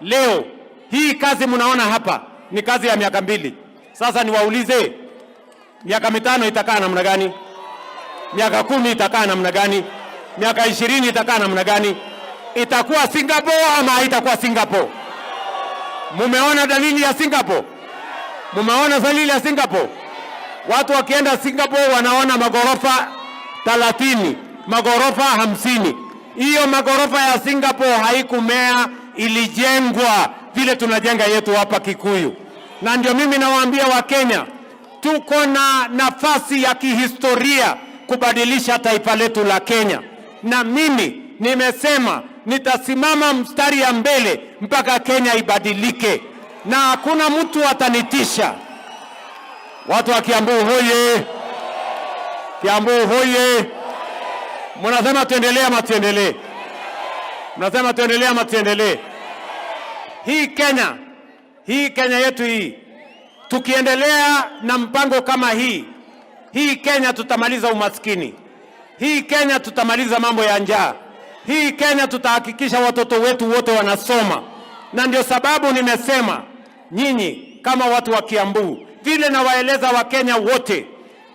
Leo hii kazi mnaona hapa ni kazi ya miaka 2. Sasa niwaulize, miaka 5 itakaa namna gani? Miaka 10 itakaa namna gani? Miaka 20 itakaa namna gani? Itakuwa Singapore ama haitakuwa Singapore? Mumeona dalili ya Singapore? Mumeona dalili ya Singapore? Watu wakienda Singapore wanaona magorofa 30, magorofa 50. Hiyo magorofa ya Singapore haikumea, ilijengwa vile tunajenga yetu hapa Kikuyu. Na ndio mimi nawaambia Wakenya, tuko na nafasi ya kihistoria kubadilisha taifa letu la Kenya. Na mimi nimesema nitasimama mstari ya mbele mpaka Kenya ibadilike, na hakuna mtu atanitisha. Watu wa Kiambu hoye! Kiambu hoye! Mnasema tuendelee ama tuendelee? Mnasema tuendelee ama tuendelee? Hii Kenya yetu hii, tukiendelea na mpango kama hii Kenya tutamaliza umaskini. Hii Kenya tutamaliza mambo ya njaa. Hii Kenya tutahakikisha watoto wetu wote wanasoma. Na ndio sababu nimesema nyinyi kama watu wa Kiambu, vile nawaeleza Wakenya wote,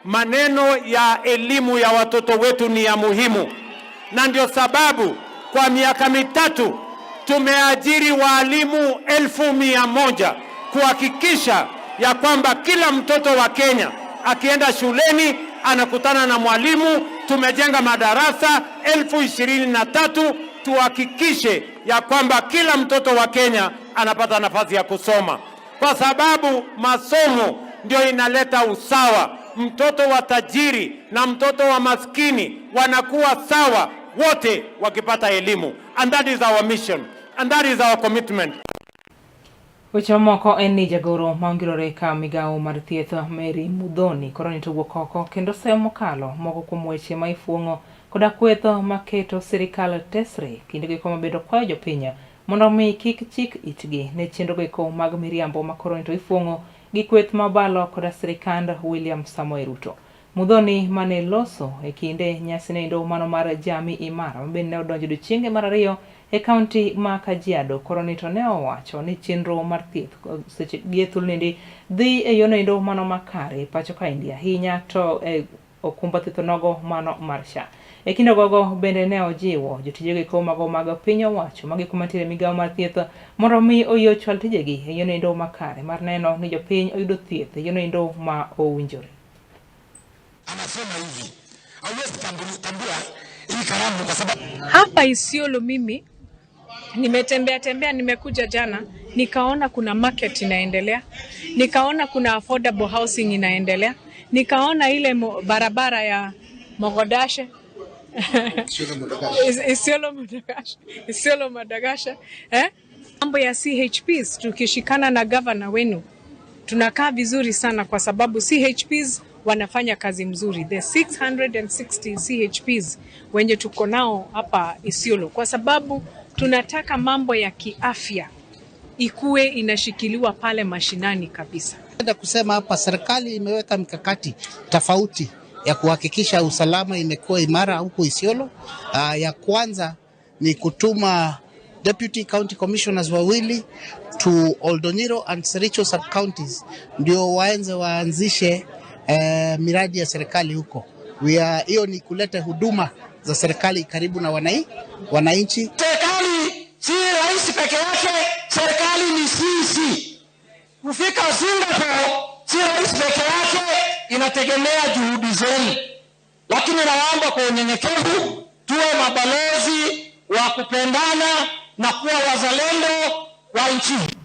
maneno ya elimu ya watoto wetu ni ya muhimu. Na ndio sababu kwa miaka 3 tumeajiri walimu 1,100 kuhakikisha ya kwamba kila mtoto wa Kenya akienda shuleni anakutana na mwalimu. Tumejenga madarasa 23,000 tuhakikishe ya kwamba kila mtoto wa Kenya anapata nafasi ya kusoma, kwa sababu masomo ndio inaleta usawa. Mtoto wa tajiri na mtoto wa maskini wanakuwa sawa wote wakipata elimu. And that is our mission and that is our commitment. Wechemoko en ni jagoro maongirore ka migao mar thieth Mary Mudhoni koroni to wokoko kendo sem mokalo moko kuom weche ma ifuongo koda kwetho maketo sirikal tesre kinde gi koma bedo kwayo jopiny mondo mi kik chik itgi ne chenro go mag miriambo ma koroni to ifuongo gi kweth mabalo koda sirikand William Samoei Ruto. Mudhoni mane loso e kinde nyasi nendo mano mar Jamii Imara mabende ne odonjo odiochienge mar 2 e kaunti ma Kajiado. Koroni to ne owacho ni chenro mar thieth seche giethul nindi dhi e yonendo mano makare pacho ka India hinya to okumba thieth nogo mano marsha. E kinde gogo bende ne ojiwo jotije go mago mag piny owacho magi kumatire migao mar thieth mondo mi oyo chwal tijegi e yonendo makare mar neno ni jopiny oyudo thieth e yonendo ma owinjore. Anasema hivi, hauwezi tambua hii karamu kwa sababu hapa Isiolo mimi nimetembea nimekuja jana nikaona kuna market inaendelea, nikaona kuna affordable housing inaendelea, nikaona ile barabara ya Mogodashe Isiolo Madagasha mambo ya CHPs tukishikana na governor wenu tunakaa vizuri sana kwa sababu CHPs wanafanya kazi mzuri. The 660 CHPs wenye tuko nao hapa Isiolo, kwa sababu tunataka mambo ya kiafya ikuwe inashikiliwa pale mashinani kabisa. Nataka kusema hapa serikali imeweka mikakati tofauti ya kuhakikisha usalama imekuwa imara huko Isiolo. Ya kwanza ni kutuma Deputy County Commissioners wawili to Oldonyiro and Sericho sub-counties ndio waanzishe miradi ya serikali huko. Hiyo ni kuleta huduma za serikali karibu na wananchi. Serikali si rais peke yake, serikali ni sisi. Kufika Singapore si rais peke yake, inategemea juhudi zenu. Lakini naomba kwa unyenyekevu tuwe mabalozi wa kupendana na kuwa wazalendo wa nchi.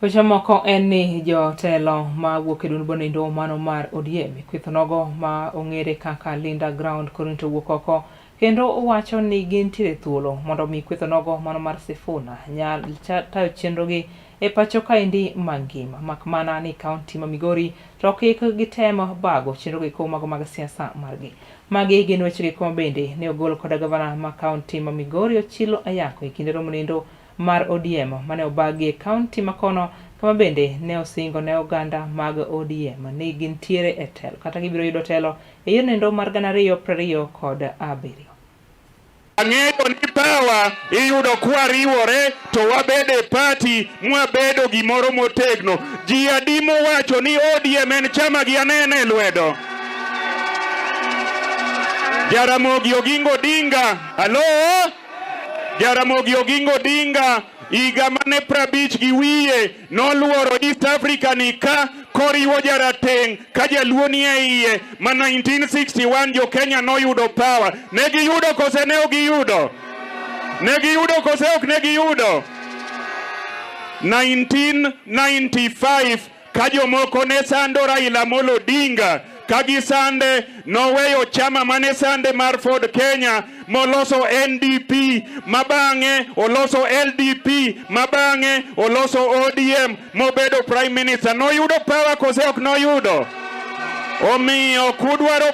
Wechemoko en ni jotelo ma wuok e duond bonindo mano mar ODM kwetho nogo ma ong'ere kaka Linda Ground koroni to wuok oko kendo owacho ni gintiere thuolo mondo mi kwetho nogo mano mar Sifuna nyal tayo chenrogi e pacho kaendi mangima makmana ni kaunti ma Migori to kik gitemo bago chenrogi mago mag siasa margi. Magi gin wechegi koma bende ne ogol koda gavana ma kaunti ma Migori Ochilo Ayako e kinde romo nindo mar ODM mane obagi e kaunti makono kama bende ne osingo ne oganda mag ODM ni gintiere e telo kata gibiro yudo telo e yonendo mar 2027. Ang'eyo ni power iyudo kwariwore to wabede party mwabedo gimoro motegno. Ji adi mowacho ni ODM en chama gi anene lwedo. Jaramogi Oginga Odinga, halo? Jaramogi Oginga Odinga, higa mane 50 gi wiye noluoro East Africa ni ka koriwo jarateng' ka jaluo ni e iye ma 1961 jo Kenya noyudo power. Ne giyudo kose ne ok giyudo? Ne giyudo kose ok ne giyudo? 1995 ka jomoko ne sando Raila Amolo Odinga kagi sande noweyo chama mane sande mar Ford Kenya moloso NDP mabange oloso LDP mabange oloso ODM mobedo prime minister. Noyudo power kose ok noyudo? Omiyo kudwaro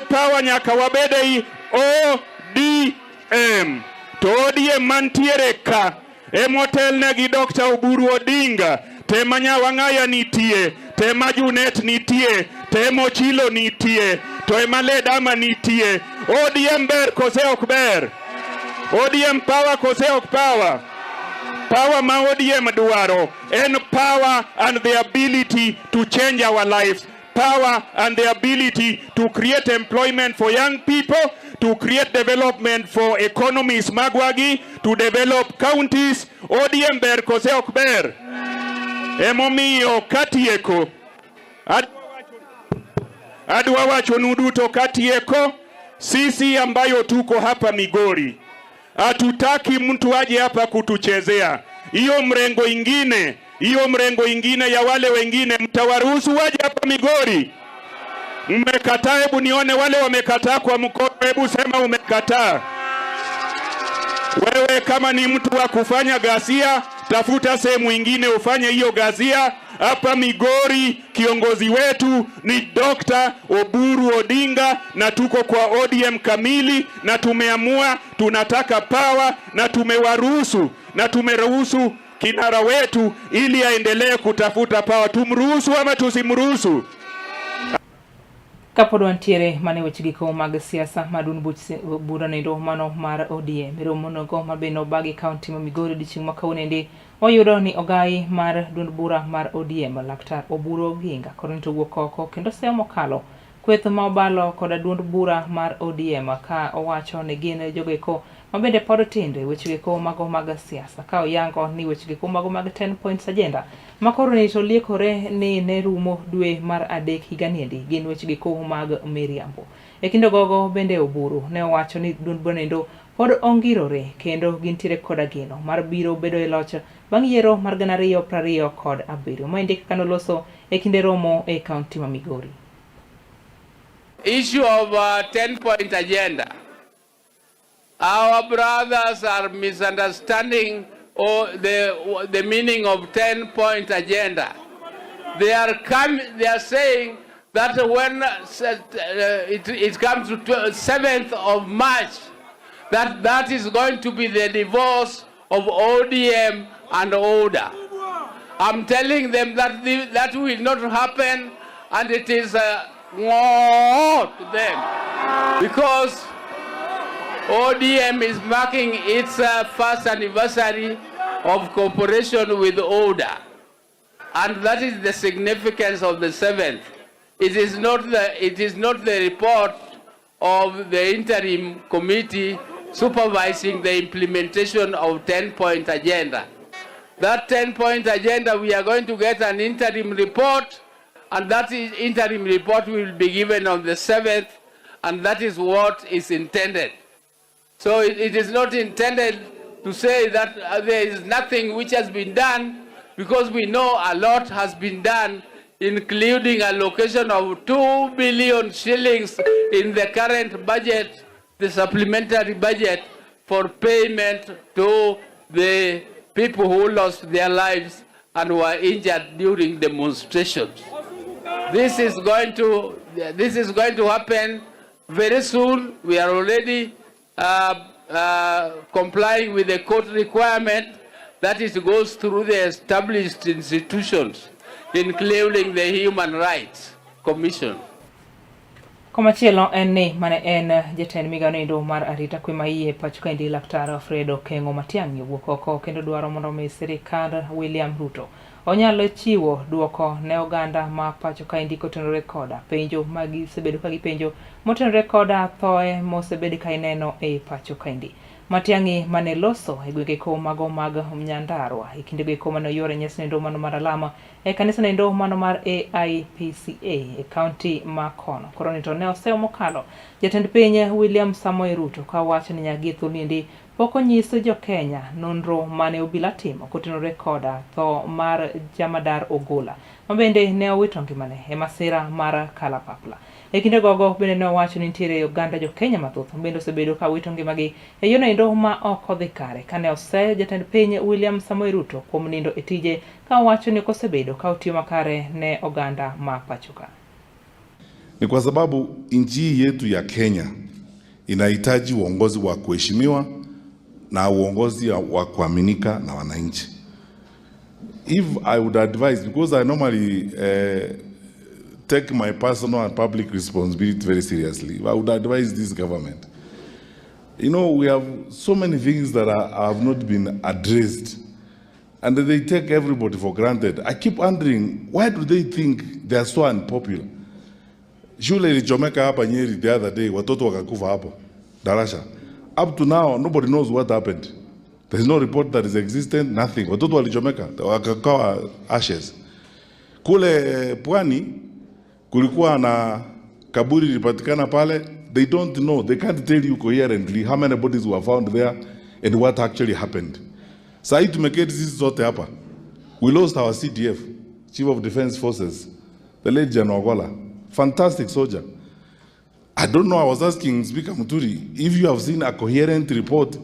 power nyaka wabede i ODM. To ODM mantiere ka emotelne gi Dr. Oburu Odinga, tema Nyawang'aya nitie, tema Junet nitie, tema Ochilo nitie, to ema Ledama nitie. ODM ber kose ok ber? ODM power kose ok power? Power ma ODM dwaro en power and the ability to change our lives. Power and the ability to create employment for young people, to create development for economies magwagi, to develop counties. ODM ber kose ok ber? Emomiyo katieko adwa wacho nuduto katieko, sisi ambayo tuko hapa Migori hatutaki mtu aje hapa kutuchezea. Hiyo mrengo ingine ya wale wengine mtawaruhusu waje hapa Migori? Mmekataa? Hebu nione wale wamekataa kwa mkono, hebu sema umekataa. Wewe kama ni mtu wa kufanya ghasia, tafuta sehemu ingine ufanye hiyo ghasia. Hapa Migori kiongozi wetu ni Dr. Oburu Odinga na tuko kwa ODM kamili na tumeamua tunataka power na tumeruhusu kinara wetu ili aendelee kutafuta power. Tumruhusu ama tusimruhusu? Kapod wantiere mane weche giko mag siasa madun bura nendo mano mar ODM romonogo mabeno bagi county ma Migori dichieng' ma kawuonendi wayudo ni ogai mar duond bura mar ODM Laktar Oburu Oginga koro nito wuok oko kendo semo mokalo kweth ma obalo koda duond bura mar ODM ka owacho ni gin jogeko mabende pod tinde weche giko mago mag siasa ka oyango ni weche giko mago mag 10 points agenda makoro ni to liekore ni ne rumo dwe mar adek higaniendi gin weche giko mag miriambo. E kinde gogo bende Oburu ne owacho ni duond bura nendo pod ongirore kendo gintiere koda gino mar biro bedo e loch bang' yiero mar 2027 ma indik kanoloso e kinde romo e kaunti ma Migori. Issue of 10-point agenda. Our brothers are misunderstanding the meaning of 10-point agenda. They are saying that when it comes to 7th of March, that is going to be the divorce of ODM and ODA. I'm telling them that that will not happen, and it is war to them because ODM is marking its first anniversary of cooperation with ODA, and that is the significance of the 7th. It is not the report of the interim committee supervising the implementation of 10-point agenda. That 10-point agenda, we are going to get an interim report, and that interim report will be given on the 7th, and that is what is intended. So it is not intended to say that there is nothing which has been done, because we know a lot has been done, including allocation of 2 billion shillings in the current budget, the supplementary budget, for payment to the people who lost their lives and were injured during demonstrations. This is going to happen very soon. We are already complying with the court requirement that it goes through the established institutions, including the Human Rights Commission. Komachielo en ni mane en jatend migawo mar arita kwe maiye pacho kaendi Laktar Alfredo Kengo Matiang'i owuok oko kendo dwaro mondo mi sirikand William Ruto onyalo chiwo duoko ne oganda ma pacho kaendi kotenore koda penjo magisebedo ka gipenjo motenore koda thoe mosebedo ka ineno e pacho kaendi. Matiang'i mane loso e gwenge ko mago mag Nyandarua e kinde gweko mano yore nyasi nendo mano mar alama e kanisa nendo mano mar AIPCA e kaunti ma Kono. Koroni to ne oseo mokalo jatend piny William Samoei Ruto ka wacho ni nyagi thulindi pok onyiso jo Kenya nonro mane obila timo kotenore koda tho mar Jamadar Ogola mabende ne owito ngimane e masira mar kalapapla. E kinde gogo bende ne owacho ni nitiere oganda jo Kenya mathoth bende osebedo ka wito ngimagi e yono endo ma ok odhi kare kane ose jatend piny William Samoei Ruto kuom nindo e tije ka owacho ni kosebedo ka otiyo makare ne oganda ma pachoka. Ni kwa sababu nchi yetu ya Kenya inahitaji uongozi wa kuheshimiwa na uongozi wa kuaminika na wananchi. If I would advise, because I normally take my personal and public responsibility very seriously, I would advise this government. You know, we have so many things that have not been addressed, and they take everybody for granted. I keep wondering, why do they think they are so unpopular? Shule ilichomeka hapa Nyeri the other day, watoto wakakufa hapo darasha. Up to now, nobody knows what happened. There is no report that is existent, nothing. Watoto walichomeka, wakakawa ashes. Kule Pwani, kulikuwa na kaburi lipatikana pale. They don't know, they can't tell you coherently how many bodies were found there and what actually happened. Sahi tumeketi sisi zote hapa. We lost our CDF, Chief of Defense Forces, the late General Ogola. Fantastic soldier. I don't know, I was asking Speaker Muturi if you have seen a coherent report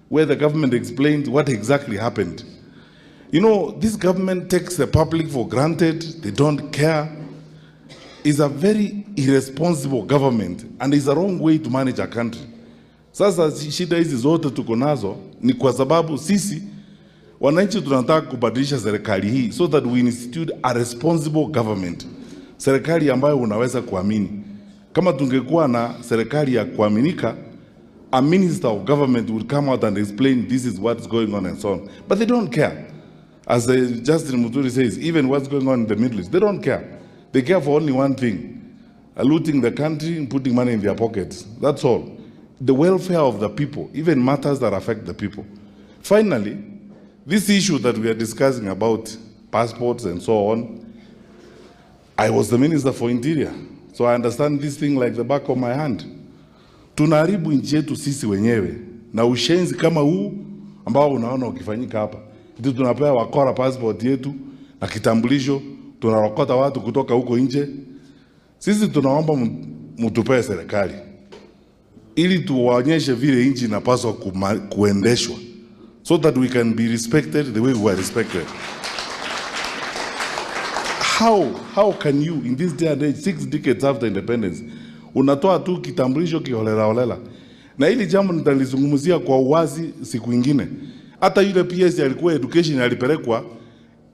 where the government explained what exactly happened. You know, this government takes the public for granted, they don't care. It's a very irresponsible government and it's a wrong way to manage a country. Sasa shida hizi zote tuko nazo ni kwa sababu sisi wananchi tunataka kubadilisha serikali hii so that we institute a responsible government. Serikali ambayo unaweza kuamini. Kama tungekuwa na serikali ya kuaminika, a minister of government would come out and explain this is what's going on and so on. But they don't care. As Justin Muturi says, even what's going on in the Middle East, they don't care. They care for only one thing, looting the country and putting money in their pockets. That's all. The welfare of the people, even matters that affect the people. Finally, this issue that we are discussing about passports and so on, I was the Minister for Interior, so I understand this thing like the back of my hand. Tunaharibu nchi yetu sisi wenyewe na ushenzi kama huu ambao unaona ukifanyika hapa. Ndio tunapewa wakora passport yetu na kitambulisho, tunarokota watu kutoka huko nje. Sisi tunaomba mtupee serikali ili tuwaonyeshe vile nchi inapaswa kuendeshwa so that we can be respected the way we are respected. How can you in this day and age 6 decades after independence unatoa tu kitambulisho kiholela holela? Na hili jambo nitalizungumzia kwa uwazi siku nyingine. Hata yule PS alikuwa education alipelekwa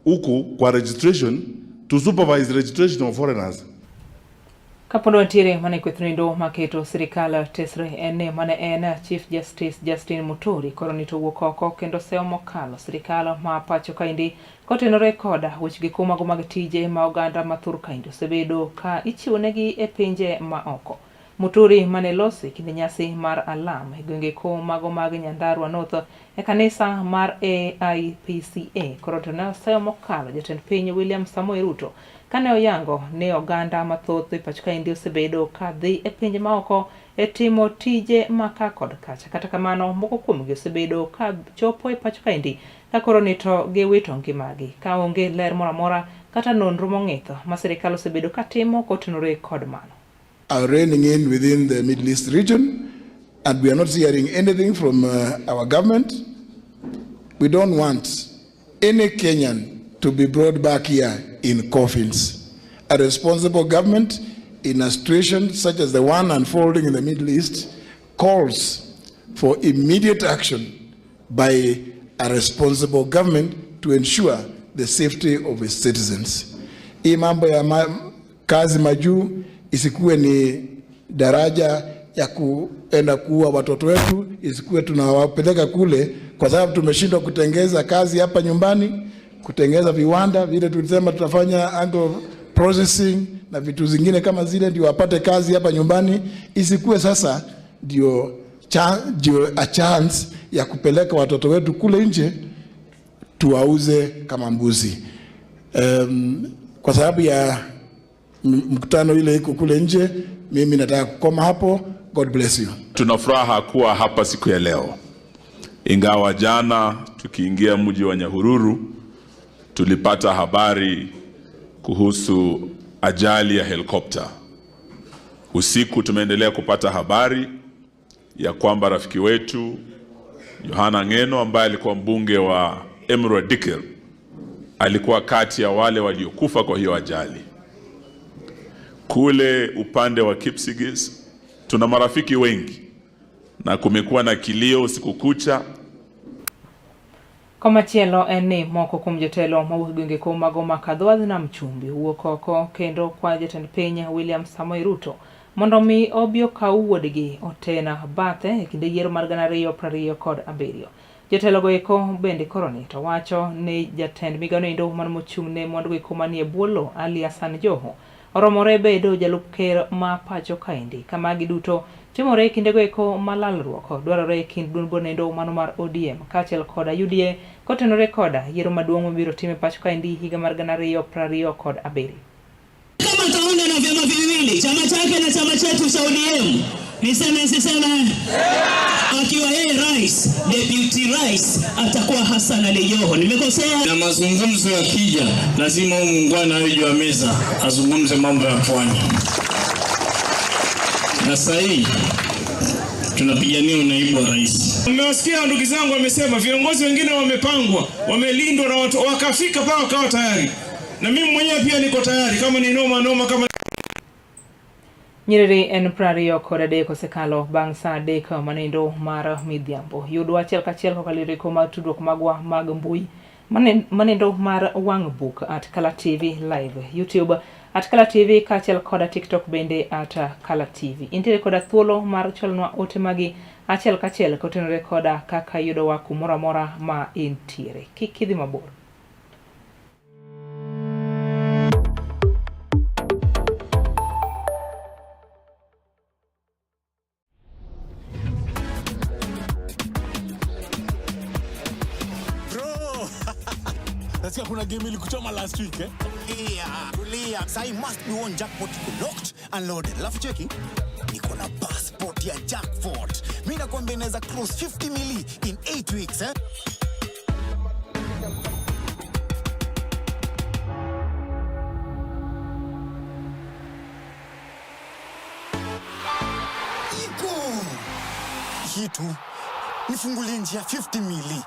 huko kwa registration to supervise registration of foreigners. Kapondo ntire mane kwethnindo maketo sirikal tesre ene mane ena Chief Justice Justin Muturi koroni to wokoko kendo seo mokalo sirikal ma pacho kaindi kotenore koda wechgi kuma go mag tije ma oganda mathur kaindi osebedo ka ichiwonegi e pinje ma oko. Muturi mane losi kinde nyasi mar alam e gwenge ko mago mag Nyandarua North e kanisa mar AIPCA koroto na seo mokalo jatend piny William Samoei Ruto kane oyango ne oganda mathoth e pacho kaindi osebedo ka dhi e pinje ma oko e timo tije maka kod kacha. Kata kamano moko kuomgi osebedo ka chopo e pacho kaindi ka koroni to giwito ngimagi ka onge ler moro amora kata nonro mong'itho ma sirikal osebedo ka timo kotenore kod mano. Are reigning in within the Middle East region, and we are not hearing anything from our government. We don't want any Kenyan to be brought back here in coffins. A responsible government in a situation such as the one unfolding in the Middle East calls for immediate action by a responsible government to ensure the safety of its citizens. Hii mambo ya kazi majuu isikuwe ni daraja ya kuenda kuua watoto wetu isikuwe tunawapeleka kule, kwa sababu tumeshindwa kutengeza kazi hapa nyumbani, kutengeza viwanda vile tulisema tutafanya agro processing na vitu zingine kama zile, ndio wapate kazi hapa nyumbani. Isikuwe sasa ndio a chance ya kupeleka watoto wetu kule nje tuwauze kama mbuzi. Kwa sababu ya mkutano ile iko kule nje, mimi nataka kukoma hapo. God bless you. Tuna furaha kuwa hapa siku ya leo. Ingawa jana tukiingia mji wa Nyahururu tulipata habari kuhusu ajali ya helikopta. Usiku tumeendelea kupata habari ya kwamba rafiki wetu Yohana Ngeno ambaye alikuwa mbunge wa Emurua Dikir alikuwa kati ya wale waliokufa kwa hiyo ajali. Kule upande wa Kipsigis tuna marafiki wengi na kumekuwa na kilio usiku kucha. Komachielo eni moko kuom jotelo mawuok gwenge ko mago makadho na mchumbi wuok oko kendo kwa jatend piny William Samoei Ruto mondo mi obio kaw wuodgi Otena bathe e kinde yiero mar 2027. Jotelo go eko bende koroni to wacho ni jatend migano endo man mochung' ne mondo go manie bwolo Ali Hassan Joho oromore bedo jalup ker ma pacho kaendi kama giduto timore kinde go eko malalruok dwarore kind duond bonendo mano mar ODM kaachiel koda UDA kotenore koda yiero maduong' mabiro time pacho kaendi higa mar 2027. Kama taunda na vyama viwili, chama chake na chama chetu cha ODM, niseme akiwa yeye rais, deputy rais atakuwa Hassan Ali Joho. Nimekosea? Na mazungumzo yakija lazima muungwana awe juu ya meza azungumze mambo ya pwani. Na sasa tunapigania naibu wa rais. Mmewasikia ndugu zangu wamesema viongozi wengine wamepangwa, wamelindwa na watu wakafika pao wakawa tayari. Na mimi mwenyewe pia niko tayari kama ni noma kama Nyiriri en prario koda deko sekalo bang' sa deko manendo mar midhiambo. Yudo achiel kachiel kokalire koma tudruok magwa mag mbui manendo mar wang' book at Kala TV live, YouTube at Kala TV kaachiel koda TikTok bende at Kala TV. Intiere koda thuolo mar cholnwa ote magi achiel kachiel kotenore koda kaka yudo wa kumoro amora ma intiere. Kik idhi mabor. Nasikia kuna game ilikuchoma last week eh? Yeah, tulia. Sai must be one jackpot locked and loaded. Alafu cheki, niko na passport ya jackpot. Mimi nakwambia inaweza cross 50 mili in 8 weeks eh? Iko! Hitu, nifungulie njia 50 mili.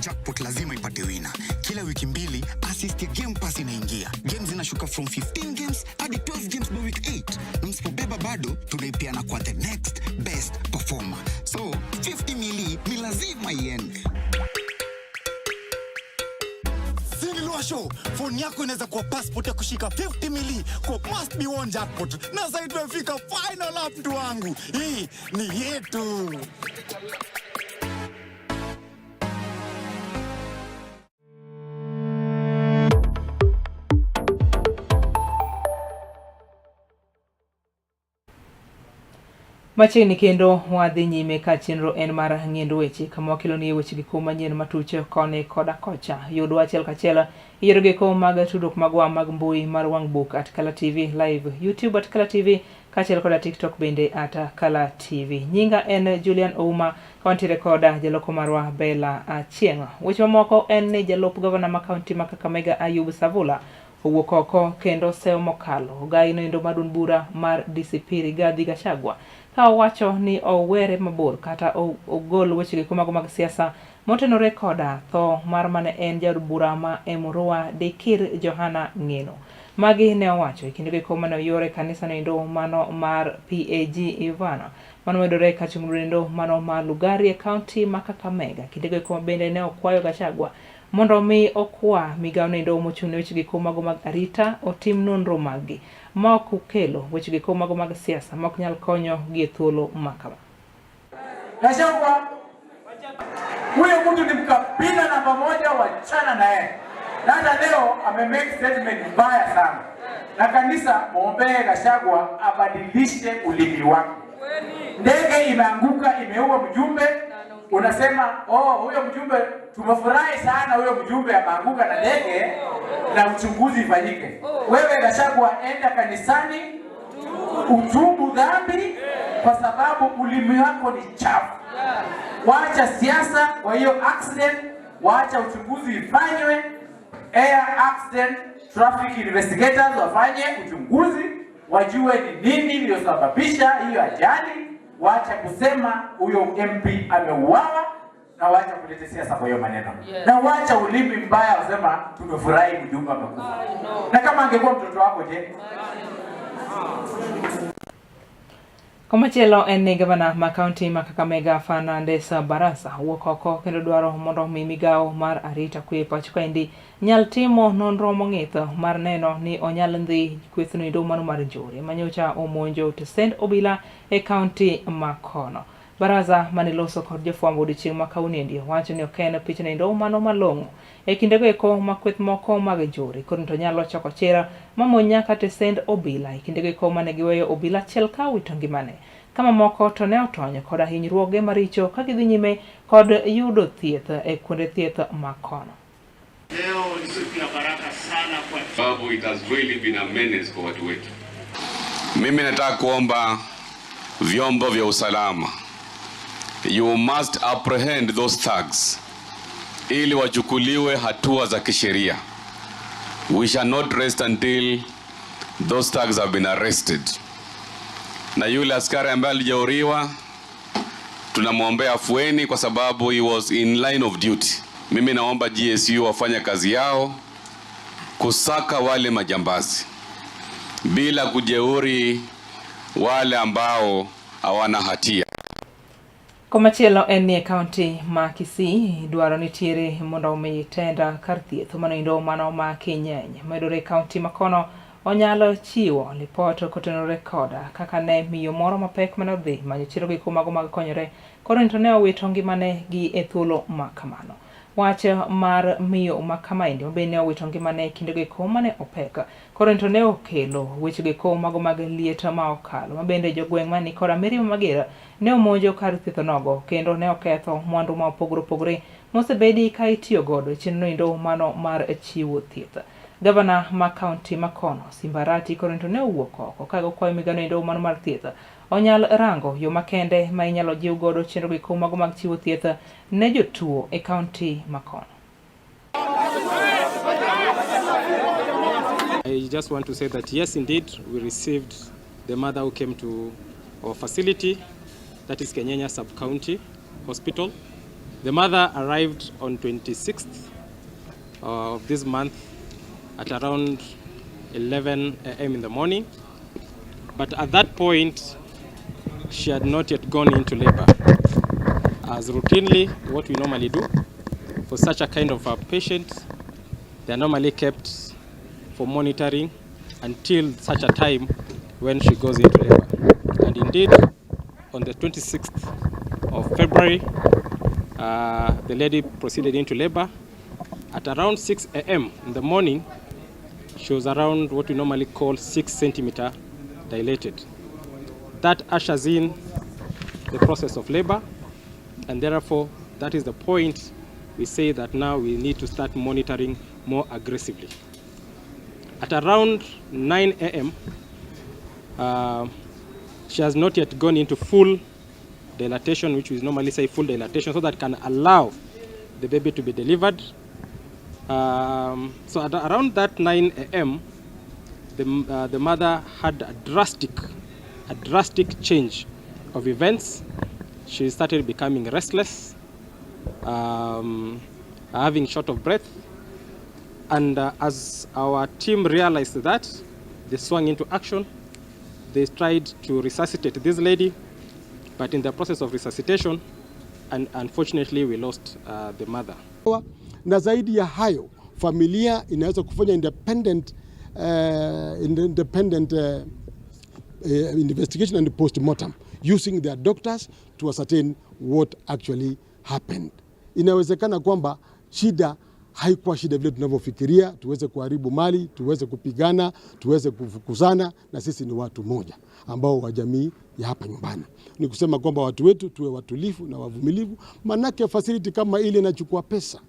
Jackpot lazima ipate wina. Kila wiki mbili assist ya Game Pass inaingia. Games zinashuka from 15 games hadi 12 games by week 8. Na msipobeba bado tunaipeana kwa the next best performer. So 50 mili ni lazima iende. Sinilua show, phone yako inaweza kuwa passport ya kushika 50 mili kwa must be one jackpot. Na sasa tumefika final up mtu wangu. Hii ni yetu. Machiegni kendo wadhi nyime ka chenro en mar ng'endo weche kama wakiloni weche giko manyien matuche koni koda kocha. Yudo achiel kachiel yiero giko mag tudruok magwa mag mbui mar wang' book at Kala TV live, YouTube at Kala TV kaachiel koda TikTok bende at Kala TV. Nyinga en Julian Ouma kawantiere koda jaloko marwa Bella Achieng'. Weche mamoko en ni jalup gavana ma kaunti ma Kakamega Ayub Savula owuok oko kendo seyo mokalo gai noendo madun bura mar DCP Rigathi Gachagua ka owacho ni owere mabor kata ogol wechegi kumago mag siasa motenore koda tho mar mane en jaod bura ma Emurua Dikir Johana Ngeno. Magi ne owacho e kinde ko mane yore kanisa noendo mano mar PAG Ivana mano medore ka chumrendo mano mar Lugari e kaunti ma Kakamega. Kinde ko bende ne okwayo Gachagua mondo mi okwa migao noendo mochune wechegi kumago mag arita otim nonro magi ma ok kelo wechegi kumago mag siasa ma ok nyal konyo gi thuolo makama. Gachagua huyo mtu ni mkabila namba moja, wachana na yeye. Na hata leo amemake statement mbaya sana. Na kanisa muombee Gachagua abadilishe ulimi wake. Ndege imeanguka imeua mjumbe, unasema huyo mjumbe tumefurahi sana, huyo mjumbe ameanguka na ndege na uchunguzi ifanyike. Wewe Gachagua enda kanisani utubu dhambi kwa sababu ulimi wako ni chafu. Waacha siasa kwa hiyo accident, waacha uchunguzi ifanywe. Air accident traffic investigators wafanye uchunguzi wajue ni nini iliyosababisha hiyo ajali. Waacha kusema huyo MP ameuawa na waacha kuleta siasa kwa hiyo maneno. Na waacha ulimi mbaya usema tumefurahi mjumbe amekufa. Na kama angekuwa mtoto wako je? Komachielo en ni gavana ma kaunti ma Kakamega Fernandes Barasa wuok oko kendo dwaro mondo mi migao mar arita kwe pacho kaendi nyal timo nonro mong'ith mar neno ni onyal ndhi kweth noendo mano mar njore manyocha omonjo tesend obila e kaunti ma kono. Baraza maniloso kod jofwambo odiochieng' ma kauniendi wacho ni oken picha noendo mano malong'o e kindego eko ma kweth moko mag njore koro to nyalo choko chera mamonya kata tesend obila e kindego eko mane giweyo obila achiel ka wito ngimane kama moko to ne otony kod hinyruoge maricho ka gidhi nyime kod yudo thieth e kuonde thieth ma kono. Leo ni siku ya baraka sana kwa sababu it has really been a menace kwa watu wetu. Mimi nataka kuomba vyombo vya usalama, you must apprehend those thugs ili wachukuliwe hatua za kisheria. We shall not rest until those thugs have been arrested. Na yule askari ambaye alijeruhiwa tunamwombea afueni kwa sababu he was in line of duty. Mimi naomba GSU wafanye kazi yao kusaka wale majambazi bila kujeuri wale ambao hawana hatia. Komachielo en ni kaunti ma Kisii dwaro nitiere mondo omi tenda kar thieth manoendo mano ma Kenyeny medore kaunti ma kono onyalo chiwo lipot kotenore koda kaka ne miyo moro mapek manodhi manyo chiro gi kumago mag konyore koro to ne owito ngimane gi e thuolo ma kamano. Wach mar miyo makamaendi mabende owito ngimane kindego eko mane opek koro to ne okelo wechego eko mago mag liet ma okalo mabende jogweng' mani koda mirima mager ne omonjo kar thieth nogo kendo ne oketho mwandu ma opogore mosebedi ka itiyo godo chenro endo mano mar chiwo thieth. Gavana ma kaunti ma kono Simbarati koro to ne owuok oko ka okwayo migano endo mano mar thieth onyal rango yo makende ma inyalo jiw godo chenro eko mago mag chiwo thieth ne jotuo e kaunti ma kono. I just want to say that yes, indeed, we received the mother who came to our facility, that is Kenyenya Sub-County Hospital. The mother arrived on 26th of this month at around 11 a.m. in the morning. But at that point, she had not yet gone into labor. As routinely, what we normally do for such a kind of a patient, they are normally kept for monitoring until such a time when she goes into labor. And indeed, on the 26th of February, the lady proceeded into labor. At around 6 a.m. in the morning, she was around what we normally call 6 centimeter dilated. That ushers in the process of labor, and therefore that is the point we say that now we need to start monitoring more aggressively. At around 9 a.m., she has not yet gone into full dilatation, which we normally say full dilatation, so that can allow the baby to be delivered. So at around that 9 a.m., the mother had a drastic change of events. She started becoming restless, having short of breath. And as our team realized that, they swung into action. They tried to resuscitate this lady, but in the process of resuscitation, and unfortunately we lost the mother. Na zaidi ya hayo, familia inaweza kufanya independent investigation and postmortem using their doctors to ascertain what actually happened. Inawezekana kwamba shida haikuwa shida vile tunavyofikiria, tuweze kuharibu mali, tuweze kupigana, tuweze kufukuzana, na sisi ni watu moja ambao wa jamii ya hapa nyumbani. Ni kusema kwamba watu wetu tuwe watulivu na wavumilivu, manake facility kama ile inachukua pesa.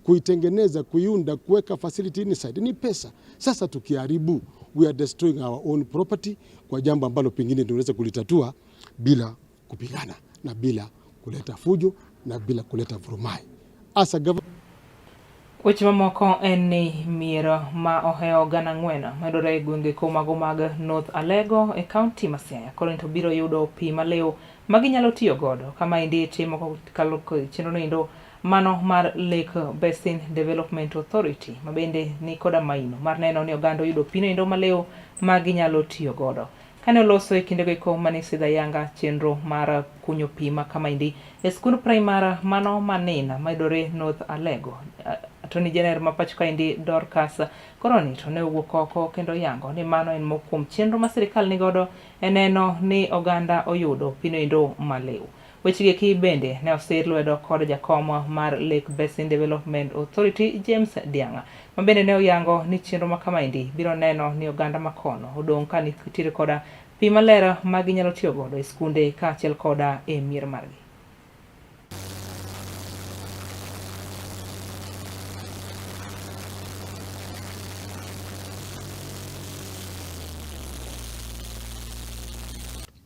Kuitengeneza, kuiunda, kuweka facility inside ni pesa. Sasa tukiharibu, we are destroying our own property kwa jambo ambalo pengine tunaweza kulitatua bila kupigana na bila kuleta fujo na bila kuleta vurumai. Asa Weche mamoko en ni miero ma oheo gana ng'weno medore e gwenge komago mag North Alego e kaunti ma Siaya koro to biro yudo pi maleo ma ginyalo tiyo godo kama indi timo kalo chenro nindo mano mar Lake Basin Development Authority ma bende ni koda maino mar neno ni oganda yudo pi nindo maleo ma ginyalo tiyo godo. Kane oloso e kinde go mane sidha yanga chenro mar kunyo pi ma kama indi e skul primary mano manina medore North Alego. Attorney General ma pacho indi Dorcas Koroni to ne owuok oko kendo yango ni mano en mokuom chenro ma sirikal ni godo eneno ni oganda oyudo pino indo maleo. Wechige ki bende ne oselwedo kod jakom mar Lake Basin Development Authority James Dianga ma bende ne oyango ni chenro ma kama indi biro neno ni oganda makono odong' ka nitiere koda pi malera ma ginyalo tiyo godo e skunde kaachiel koda e mier margi.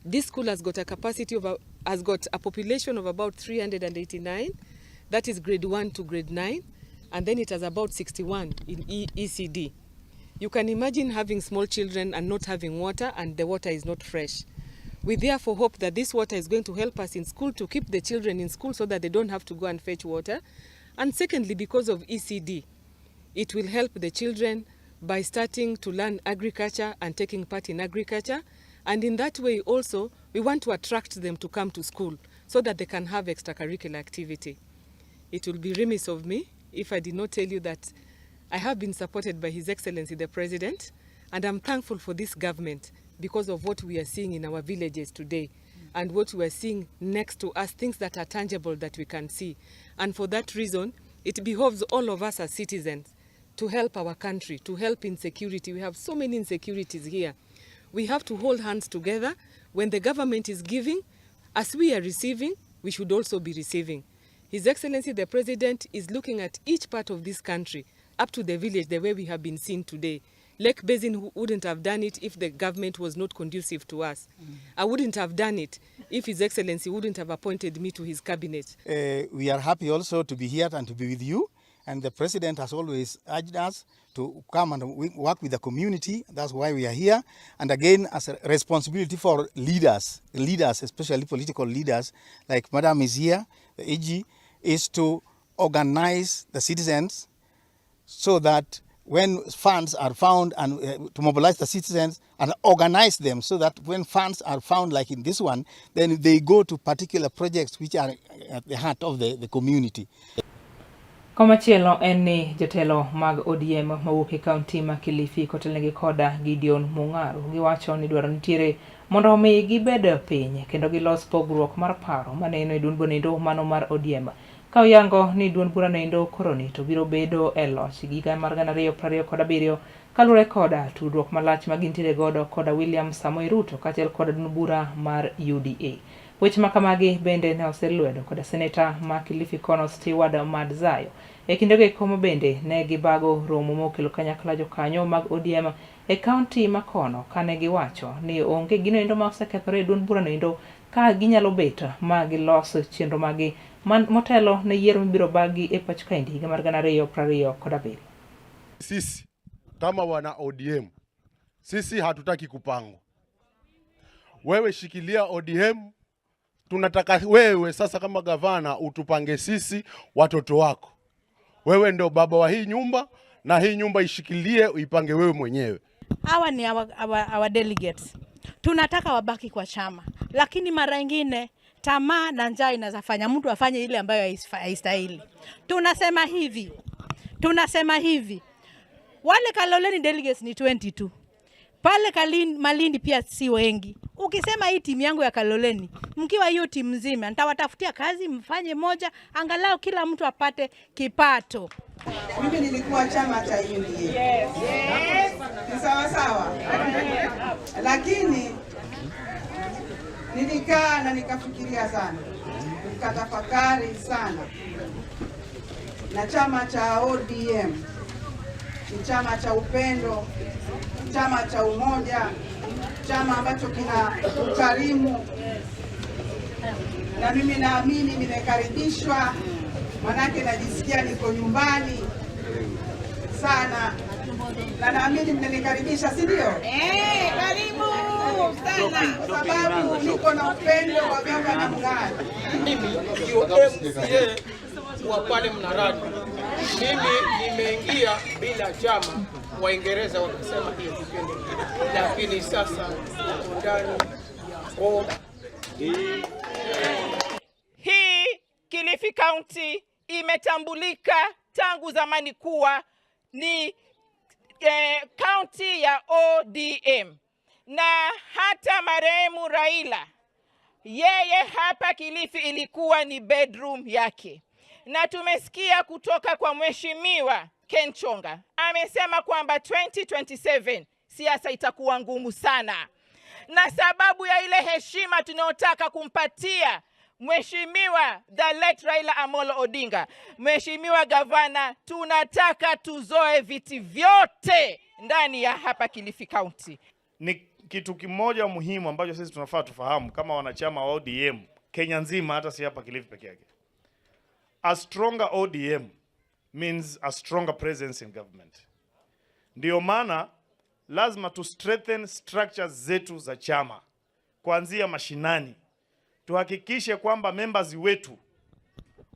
This school has got a capacity of has got a population of about 389. That is grade 1 to grade 9, and then it has about 61 in ECD. You can imagine having small children and not having water, and the water is not fresh. We therefore hope that this water is going to help us in school to keep the children in school so that they don't have to go and fetch water. And secondly, because of ECD, it will help the children by starting to learn agriculture and taking part in agriculture. And in that way also, we want to attract them to come to school so that they can have extracurricular activity. It will be remiss of me if I did not tell you that I have been supported by His Excellency the President, and I'm thankful for this government because of what we are seeing in our villages today and what we are seeing next to us, things that are tangible that we can see. And for that reason, it behoves all of us as citizens to help our country, to help in security. We have so many insecurities here. We have to hold hands together. When the government is giving, as we are receiving, we should also be receiving. His Excellency the President is looking at each part of this country, up to the village, the way we have been seen today. Lake Basin wouldn't have done it if the government was not conducive to us. I wouldn't have done it if His Excellency wouldn't have appointed me to his cabinet. We are happy also to be here and to be with you. And the President has always urged us to come and work with the community. That's why we are here. And again, as a responsibility for leaders, especially political leaders, like Madam is here, the AG, is to organize the citizens so that when funds are found and to mobilize the citizens and organize them so that when funds are found like in this one, then they go to particular projects which are at the heart of the community. Komachielo en ni jotelo mag ODM mawuok e kaunti ma Kilifi kotelnegi koda Gideon Mung'aro giwacho ni dwaro nitiere mondo omi gibed piny kendo gilos pogruok mar paro maneno e duond bura mano mar ODM. Ka oyango ni duond bura nendo koroni to biro bedo e loch higa mar 2027 kaluwore koda tudruok malach ma gintiere godo koda William Samoei Ruto kaachiel koda duond bura mar UDA. Weche makamagi bende ne oselwedo koda seneta ma Kilifi kono Stewart Madzayo. E kindego ikomo bende ne gibago romo mokelo kanyakla jokanyo mag ODM e kaunti ma kono kane giwacho ni onge gino endo ma osekethore e duond bura nendo ka ginyalo bet ma gilos chenro magi motelo ne yiero mibiro bagi e pach kaendi higa mar 2027. Sisi kama wana ODM, sisi hatutaki kupangwa. Wewe shikilia ODM, tunataka wewe sasa kama gavana utupange sisi watoto wako. Wewe ndio baba wa hii nyumba na hii nyumba ishikilie uipange wewe mwenyewe. Hawa ni our delegates. Tunataka wabaki kwa chama. Lakini mara nyingine tamaa na njaa inazafanya mtu afanye ile ambayo haistahili. Tunasema hivi. Wale Kaloleni delegates ni 22. Pale Malindi pia si wengi. Ukisema hii timu yangu ya Kaloleni, mkiwa hiyo timu nzima, nitawatafutia kazi mfanye moja, angalau kila mtu apate kipato. Mimi nilikuwa chama cha UDA. Yes. Ni sawa. Lakini nilikaa na nikafikiria sana. Nikatafakari sana. Na chama cha ODM ni chama cha upendo, chama cha umoja, chama ambacho kina ukarimu. Na mimi naamini nimekaribishwa, manake najisikia niko nyumbani sana. Na naamini mnanikaribisha, si ndio? Karibu sana. Kwa sababu niko na upendo wa vyama na muungano. Mimi ndio MCA wa pale Mnarani. Mimi nimeingia bila chama, Waingereza wakasema hiyo kipindi. Lakini sasa ndani hii Kilifi County imetambulika tangu zamani kuwa ni county ya ODM, na hata marehemu Raila, yeye hapa Kilifi ilikuwa ni bedroom yake. Na tumesikia kutoka kwa mheshimiwa Ken Chonga, amesema kwamba 2027 siasa itakuwa ngumu sana, na sababu ya ile heshima tunayotaka kumpatia mheshimiwa the late Raila Amolo Odinga, mheshimiwa gavana, tunataka tuzoe viti vyote ndani ya hapa Kilifi County. Ni kitu kimoja muhimu ambacho sisi tunafaa tufahamu kama wanachama wa ODM Kenya nzima, hata si hapa Kilifi peke yake. A stronger ODM means a stronger presence in government. Ndio maana lazima tu strengthen structures zetu za chama kuanzia mashinani. Tuhakikishe kwamba members wetu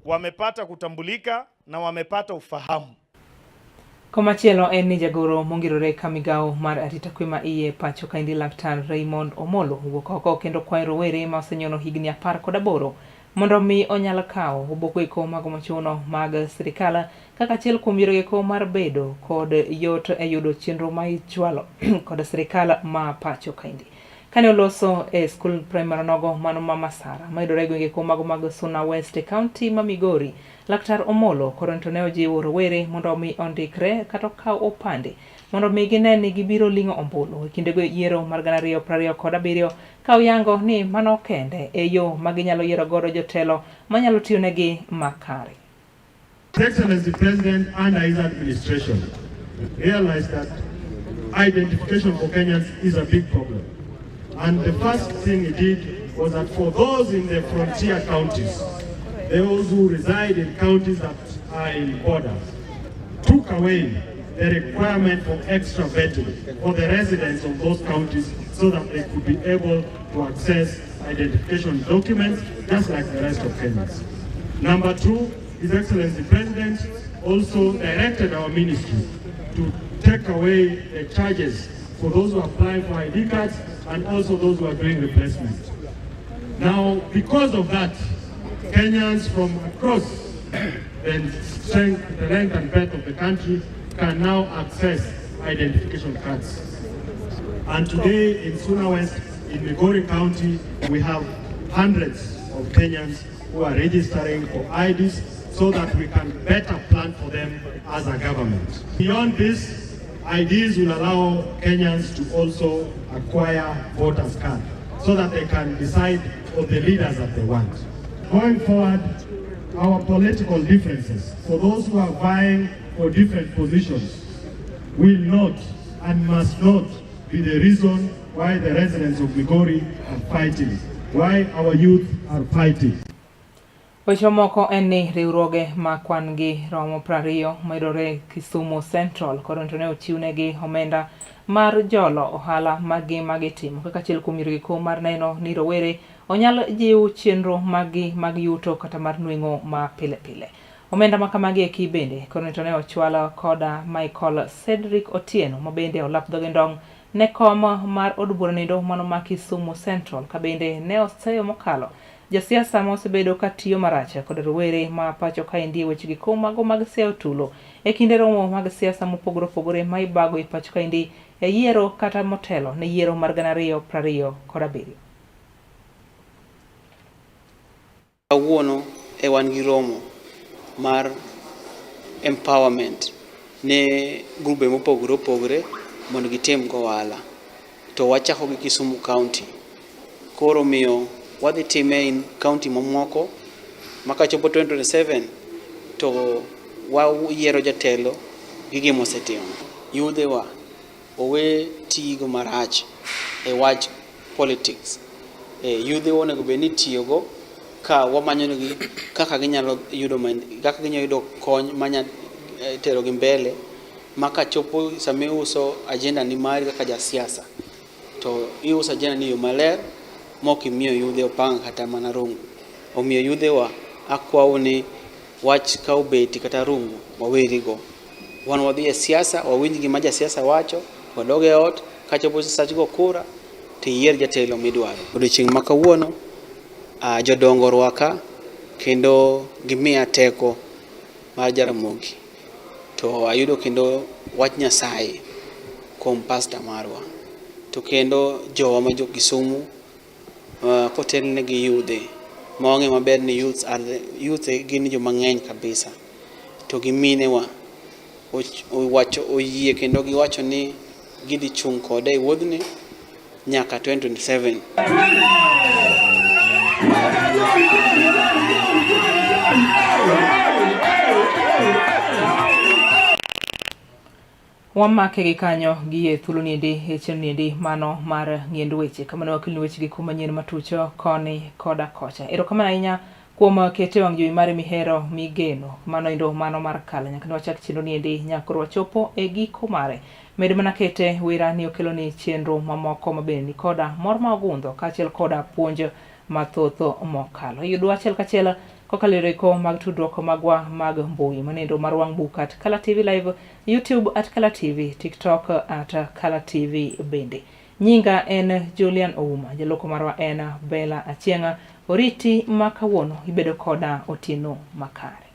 wamepata kutambulika na wamepata ufahamu. Komachielo en ni jagoro mongirore ka migao mar arita kwe ma iye pacho kaendi Laktar Raymond Omolo wuok oko kendo kwayo rowere ma osenyono higni 18 mondo mi onyal kawo obokweko mago machuno mag sirikal kaka achiel kuom yorego mar bedo kod yot e yudo chenro ma ichwalo kod sirikal ma pacho kaendi. Kane oloso e skul primary nogo mano ma Masara mayudore gwenge ko mago mag Suna West County ma Migori, Laktar Omolo koronto ne ojiwo rowere mondo mi ondikre kata kaw opande mondo mi gine ni gibiro ling'o ombulu e kindego yiero mar 2027 ka oyango ni mano kende e yo ma ginyalo yiero godo jotelo manyalo tiyonegi makare. His Excellency President and his administration realized that identification for Kenyans is a big problem. And the first thing he did was that for those in the frontier counties, those who reside in counties that are in borders, took away the requirement for extra vetting for the residents of those counties so that they could be able to access identification documents just like the rest of Kenyans. Number two, His Excellency President also directed our ministry to take away the charges for those who apply for ID cards and also those who are doing replacement. Now, because of that, Kenyans from across the length and breadth of the country can now access identification cards. And today in Suna West, in Migori County, we have hundreds of Kenyans who are registering for IDs so that we can better plan for them as a government. Beyond this, IDs will allow Kenyans to also acquire voters' cards so that they can decide on the leaders that they want. Going forward, our political differences, for those who are vying for different positions, will not and must not be the reason why the residents of Migori are fighting, why our youth are fighting. Weche moko en ni riwruoge ma kwan gi romo 20 mayudore Kisumu Central koro ne ochiwnegi omenda mar jolo ohala magi timo kaka achiel kuom yorego mar neno ni rowere onyal jiw chenro mag yuto kata mar nweng'o ma pile pile. Omenda ma kamagi eki bende koro ne ochwal koda Michael Cedric Otieno ma bende olap dhoge ndong' ne kom mar od bura nindo mano ma Kisumu Central ka bende ne oseyo mokalo jasiasa ma osebedo ka tiyo marach kod rowere ma pacho ka indie wechegi mago mag siayo tulo e kinde romo mag siasa mopogore opogore ma ibago e pacho ka indi e yiero kata motelo ne yiero mar 2027. Kawuono e wan gi romo mar empowerment ne grube mopogore opogore mondo gitim go ohala to wachako gi Kisumu County. Koro miyo wadhi time in county mamoko makachopo 2027 to wayiero jatelo gi gima osetimo. Yudhewa owe tigo marach e wach politics. Yudhewa onego bed ni tiyogo ka wamanyonegi kaka ginyalo yudo kony manya tero gi mbele maka chopo sami uso agenda ni mari kaka jasiasa to iuso agenda ni yo maler moki miyo yudhe opanga kata mana rungu. Omiyo yudhewa akwawo ni wach ka ubeti kata rungu wawerigo. Wan wadhi e siasa wawinj gima jasiasa wacho wadoge ot kachopo sach go kura to yier jatelo midwaro. Odiochieng' ma kawuono jodongo rwaka kendo gimiya teko mar Jaramogi to ayudo kendo wach Nyasaye kuom pastor marwa to kendo jowa ma jo Kisumu kotelne gi yudhe maonge maber ni youth gin jo mang'eny kabisa to gi minewa oyie kendo giwacho ni gidhi chung' kode e wuodhni nyaka 2027. Wamake gi kanyo gi e thuolo niendi e chenro niendi mano mar ng'end weche kama ne wakilni weche gi manyien matucho koni koda kocha. Erokamano ahinya kuom kete wang' jowi mare mihero migeno mano mar kala nyaka ne wachak chenro niendi nyaka wachopo e giko mare. Med mana kete wira ni okelo ni chenro mamoko mabende ni koda mor ma ogundho kaachiel koda puonj mathoth mokalo. Yudwa achiel kachiel kokalireko mag tudruok magwa mag mbui manendo mar wang' book at Kala TV Live, YouTube at Kala TV, TikTok at Kala TV bende. Nyinga en Julian Ouma, jaloko marwa en Bella Achieng'a. Oriti makawuono ibedo koda Otieno Makare.